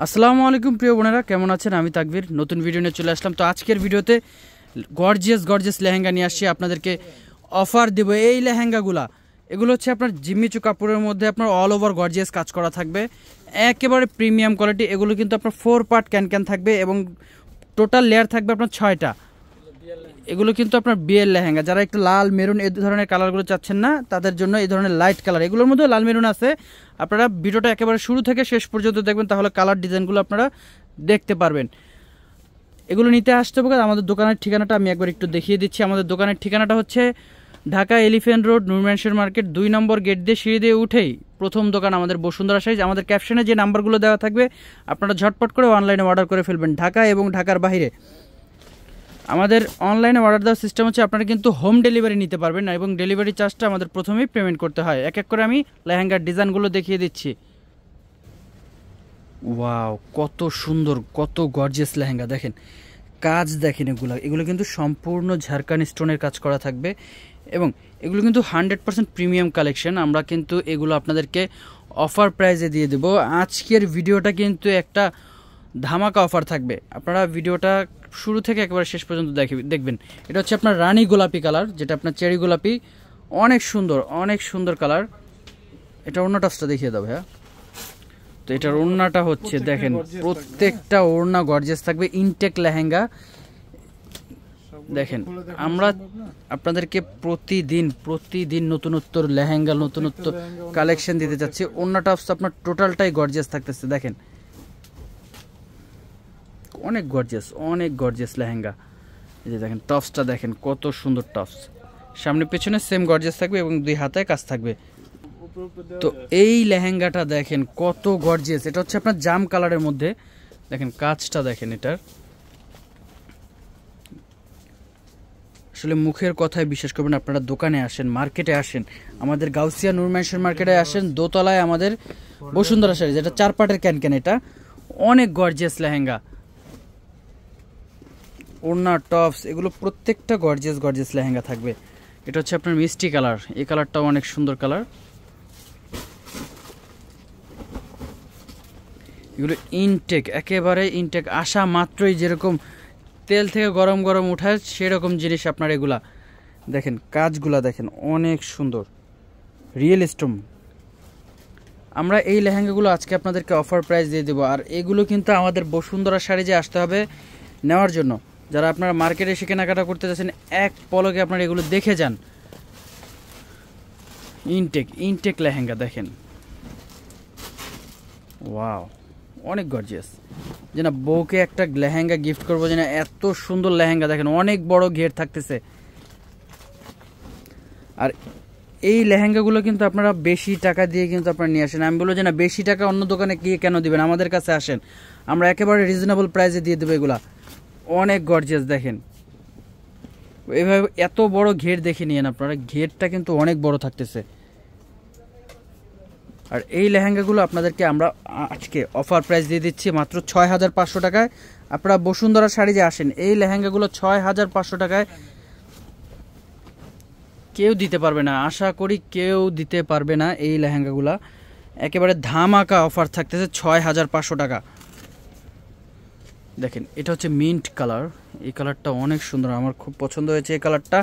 আসসালামু আলাইকুম প্রিয় বোনেরা, কেমন আছেন? আমি তাকবীর নতুন ভিডিও নিয়ে চলে আসলাম। তো আজকের ভিডিওতে গর্জিয়াস লেহেঙ্গা নিয়ে আসছি, আপনাদেরকে অফার দেব। এই লেহেঙ্গাগুলা এগুলো হচ্ছে আপনার জিম্মিচু কাপড়ের মধ্যে আপনার অল ওভার গর্জিয়াস কাজ করা থাকবে, একেবারে প্রিমিয়াম কোয়ালিটি। এগুলো কিন্তু আপনার 4 পার্ট ক্যান থাকবে এবং টোটাল লেয়ার থাকবে আপনার 6টা। এগুলো কিন্তু আপনার বিয়ের লেহেঙ্গা। যারা একটু লাল মেরুন এই ধরনের কালারগুলো চাচ্ছেন না, তাদের জন্য এই ধরনের লাইট কালার, এগুলোর মধ্যে লাল মেরুন আছে। আপনারা ভিডিওটা একেবারে শুরু থেকে শেষ পর্যন্ত দেখবেন, তাহলে কালার ডিজাইনগুলো আপনারা দেখতে পারবেন। এগুলো নিতে আসতে হবে। আমাদের দোকানের ঠিকানাটা আমি একবার একটু দেখিয়ে দিচ্ছি। আমাদের দোকানের ঠিকানাটা হচ্ছে ঢাকা এলিফ্যান্ট রোড, নূর ম্যানশন মার্কেট, 2 নম্বর গেট দিয়ে সিঁড়ি দিয়ে উঠেই প্রথম দোকান আমাদের বসুন্ধরা সাইজ। আমাদের ক্যাপশনে যে নাম্বারগুলো দেওয়া থাকবে আপনারা ঝটপট করে অনলাইনে অর্ডার করে ফেলবেন, ঢাকা এবং ঢাকার বাইরে। আমাদের অনলাইনে অর্ডার দেওয়ার সিস্টেম হচ্ছে আপনারা কিন্তু হোম ডেলিভারি নিতে পারবেন না, এবং ডেলিভারি চার্জটা আমাদের প্রথমেই পেমেন্ট করতে হয়। এক এক করে আমি লেহেঙ্গার ডিজাইনগুলো দেখিয়ে দিচ্ছি। ওয়াও, কত সুন্দর, কত গর্জিয়াস লেহেঙ্গা! দেখেন কাজ, দেখেন এগুলো কিন্তু সম্পূর্ণ ঝাড়খান স্টোনের কাজ করা থাকবে, এবং এগুলো কিন্তু 100% প্রিমিয়াম কালেকশন। আমরা কিন্তু এগুলো আপনাদেরকে অফার প্রাইসে দিয়ে দেব। আজকের ভিডিওটা কিন্তু একটা ধামাকা অফার থাকবে, আপনারা ভিডিওটা শুরু থেকে একেবারে শেষ পর্যন্ত দেখবেন। এটা হচ্ছে আপনার রানী গোলাপি কালার, যেটা আপনার চেরি গোলাপি, অনেক সুন্দর কালার। এটা ওড়না টপসটা দেখিয়ে দাও ভাইয়া। তো এটার ওড়নাটা হচ্ছে দেখেন, প্রত্যেকটা ওড়না গর্জিয়াস থাকবে, ইনটেক লেহেঙ্গা। দেখেন আমরা আপনাদেরকে প্রতিদিন নতুনত্ব লেহেঙ্গা, নতুনত্ব কালেকশন দিতে যাচ্ছি। ওড়না টপস আপনার টোটালটাই গর্জিয়াস থাকতেছে। দেখেন অনেক গর্জিয়াস লেহেঙ্গা। এই যে দেখেন টপসটা, দেখেন কত সুন্দর টপস, সামনে পেছনে সেম গর্জিয়াস থাকবে এবং 2 হাতায় কাজ থাকবে। তো এই লেহেঙ্গাটা দেখেন কত গর্জিয়াস। এটা হচ্ছে আপনার জাম কালারের মধ্যে, দেখেন কাজটা দেখেন। এটার আসলে মুখের কথায় বিশ্বাস করবেন, আপনারা দোকানে আসেন, মার্কেটে আসেন, আমাদের গাউসিয়া নূর ম্যানশন মার্কেটে আসেন, দোতলায় আমাদের বসুন্ধরা শাড়ি, যেটা 4 পার্টের ক্যান। এটা অনেক গর্জিয়াস লেহেঙ্গা। ওড়না টপস এগুলো প্রত্যেকটা গর্জিয়াস লেহেঙ্গা থাকবে। এটা হচ্ছে আপনার মিষ্টি কালার, এই কালারটাও অনেক সুন্দর কালার। এগুলো ইনটেক, একেবারে ইনটেক। আসা মাত্রই যেরকম তেল থেকে গরম উঠায় সেরকম জিনিস আপনার। এগুলা দেখেন, কাজগুলা দেখেন অনেক সুন্দর, রিয়েল স্টোন। আমরা এই লেহেঙ্গাগুলো আজকে আপনাদেরকে অফার প্রাইস দিয়ে দেবো। আর এগুলো কিন্তু আমাদের বসুন্ধরা শাড়ি যে আসতে হবে নেওয়ার জন্য। যারা আপনারা মার্কেটে এসে কেনাকাটা করতে যাচ্ছেন, এক পলকে আপনারা এগুলো দেখে যান। ইনটেক লেহেঙ্গা দেখেন, ওয়াও, অনেক গর্জিয়াস। যে না বউকে একটা লেহেঙ্গা গিফট করবো, যে না এত সুন্দর লেহেঙ্গা। দেখেন অনেক বড় ঘের থাকতেছে। আর এই লেহেঙ্গাগুলো কিন্তু আপনারা বেশি টাকা দিয়ে কিন্তু আপনারা নিয়ে আসেন। আমি বলবো যে না, বেশি টাকা অন্য দোকানে গিয়ে কেন দিবেন, আমাদের কাছে আসেন, আমরা একেবারে রিজনেবল প্রাইসে দিয়ে দেবো। এগুলা অনেক গর্জিয়াস। দেখেন এইভাবে এত বড় ঘের দেখে নিয়েন আপনারা, ঘেরটা কিন্তু অনেক বড় থাকতেছে। আর এই লেহেঙ্গাগুলো আপনাদেরকে আমরা আজকে অফার প্রাইস দিয়ে দিচ্ছি মাত্র 6500 টাকায়। আপনারা বসুন্ধরা শাড়ি যে আসেন, এই লেহেঙ্গাগুলো 6500 টাকায় কেউ দিতে পারবে না, আশা করি কেউ দিতে পারবে না। এই লেহেঙ্গাগুলা একেবারে ধামাকা অফার থাকতেছে 6500 টাকা। দেখেন এটা হচ্ছে মিন্ট কালার, এই কালারটা অনেক সুন্দর, আমার খুব পছন্দ হয়েছে এই কালারটা।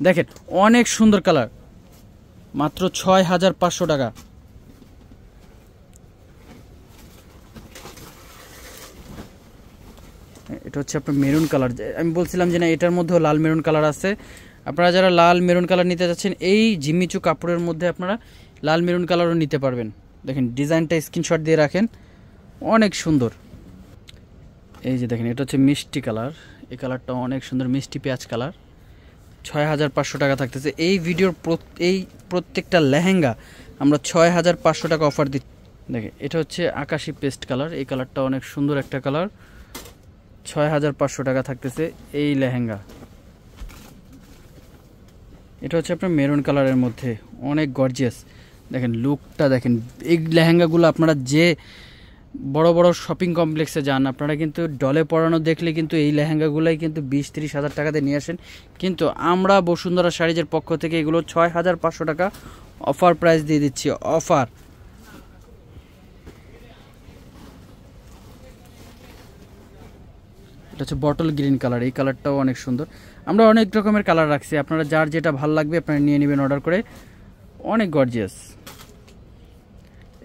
দেখেন অনেক সুন্দর কালার, মাত্র 6500 টাকা। এটা হচ্ছে আপনার মেরুন কালার, আমি বলছিলাম যে না এটার মধ্যেও লাল মেরুন কালার আছে। আপনারা যারা লাল মেরুন কালার নিতে যাচ্ছেন, এই জিম্মিচু কাপড়ের মধ্যে আপনারা লাল মেরুন কালারও নিতে পারবেন। দেখেন ডিজাইনটা স্ক্রিনশট দিয়ে রাখেন, অনেক সুন্দর। এই যে দেখেন এটা হচ্ছে মিষ্টি কালার, এই কালারটা অনেক সুন্দর, মিষ্টি পেঁয়াজ কালার। 6500 টাকা থাকতেছে। এই ভিডিওর এই প্রত্যেকটা লেহেঙ্গা আমরা 6500 টাকা অফার দিচ্ছি। দেখেন এটা হচ্ছে আকাশি পেস্ট কালার, এই কালারটা অনেক সুন্দর একটা কালার। 6500 টাকা থাকতেছে এই লেহেঙ্গা। এটা হচ্ছে আপনার মেরুন কালারের মধ্যে, অনেক গর্জিয়াস। দেখেন লুকটা দেখেন। এই লেহেঙ্গাগুলো আপনারা যে বড় শপিং কমপ্লেক্সে যান, আপনারা কিন্তু ডলে পরানো দেখলে কিন্তু এই লেহেঙ্গাগুলাই কিন্তু 20-30 হাজার টাকাতে নিয়ে আসেন। কিন্তু আমরা বসুন্ধরা শাড়িজের পক্ষ থেকে এগুলো 6500 টাকা অফার প্রাইস দিয়ে দিচ্ছি। অফার এটা হচ্ছে বটল গ্রিন কালার, এই কালারটাও অনেক সুন্দর। আমরা অনেক রকমের কালার রাখছি, আপনারা যার যেটা ভালো লাগবে আপনারা নিয়ে নেবেন অর্ডার করে, অনেক গর্জিয়াস।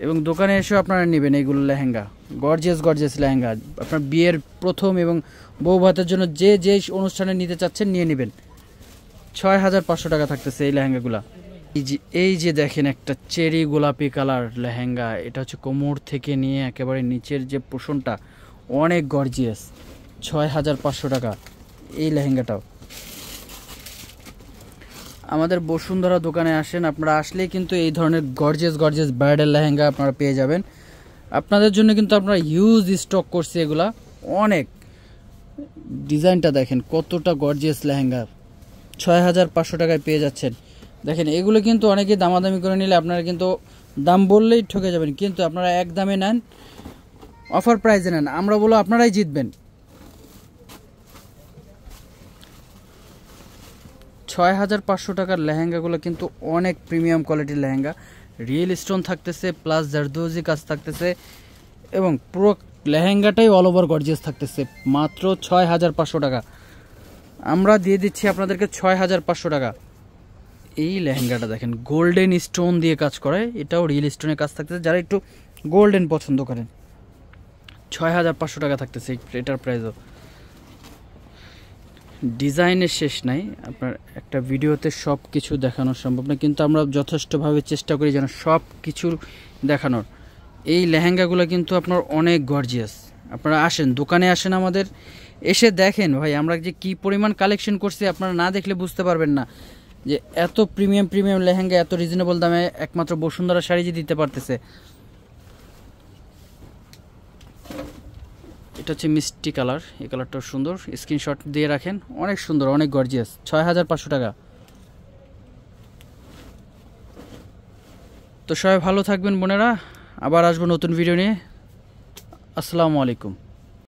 এবং দোকানে এসেও আপনারা নেবেন এইগুলো লেহেঙ্গা, গর্জিয়াস লেহেঙ্গা। আপনার বিয়ের প্রথম এবং বউ ভাতের জন্য যে যে অনুষ্ঠানে নিতে চাচ্ছেন নিয়ে নেবেন। 6500 টাকা থাকতেছে এই লেহেঙ্গাগুলা। এই যে দেখেন একটা চেরি গোলাপি কালার লেহেঙ্গা, এটা হচ্ছে কোমর থেকে নিয়ে একেবারে নিচের যে পোষণটা অনেক গর্জিয়াস, 6500 টাকা এই লেহেঙ্গাটাও। আমাদের বসুন্ধরা দোকানে আসেন, আপনারা আসলেই কিন্তু এই ধরনের গর্জিয়াস ব্রাইডাল লেহেঙ্গা আপনারা পেয়ে যাবেন। আপনাদের জন্য কিন্তু আপনারা হিউজ স্টক করছি এগুলা, অনেক। ডিজাইনটা দেখেন কতটা গর্জিয়াস লেহেঙ্গা, 6500 টাকায় পেয়ে যাচ্ছেন। দেখেন এগুলো কিন্তু অনেকে দামাদামি করে নিলে আপনারা কিন্তু দাম বললেই ঠকে যাবেন, কিন্তু আপনারা এক দামে নেন, অফার প্রাইসে নেন, আমরা বলো আপনারাই জিতবেন। 6500 টাকার লেহেঙ্গাগুলো কিন্তু অনেক প্রিমিয়াম কোয়ালিটির লেহেঙ্গা, রিয়েল স্টোন থাকতেছে, প্লাস জারদোজি কাজ থাকতেছে, এবং পুরো লেহেঙ্গাটাই অল ওভার গর্জিয়াস থাকতেছে। মাত্র 6500 টাকা আমরা দিয়ে দিচ্ছি আপনাদেরকে, 6500 টাকা। এই লেহেঙ্গাটা দেখেন গোল্ডেন স্টোন দিয়ে কাজ করে, এটাও রিয়েল স্টোনের কাজ থাকতেছে, যারা একটু গোল্ডেন পছন্দ করেন 6500 টাকা থাকতেছে এটার প্রাইসও। ডিজাইনের শেষ নাই, আপনার একটা ভিডিওতে সব কিছু দেখানো সম্ভব না, কিন্তু আমরা যথেষ্টভাবে চেষ্টা করি যেন সব কিছু দেখানোর। এই লেহেঙ্গাগুলো কিন্তু আপনার অনেক গর্জিয়াস, আপনারা আসেন দোকানে আসেন আমাদের, এসে দেখেন ভাই আমরা যে কি পরিমাণ কালেকশন করছি, আপনারা না দেখলে বুঝতে পারবেন না যে এত প্রিমিয়াম লেহেঙ্গা এত রিজনেবল দামে একমাত্র বসুন্ধরা শাড়ি যে দিতে পারতেছে। এটা হচ্ছে মিষ্টি কালার, এই কালারটাও সুন্দর, স্ক্রিনশট দিয়ে রাখেন, অনেক সুন্দর, অনেক গর্জিয়াস, 6500 টাকা। তো সবাই ভালো থাকবেন বোনেরা, আবার আসবো নতুন ভিডিও নিয়ে। আসসালামু আলাইকুম।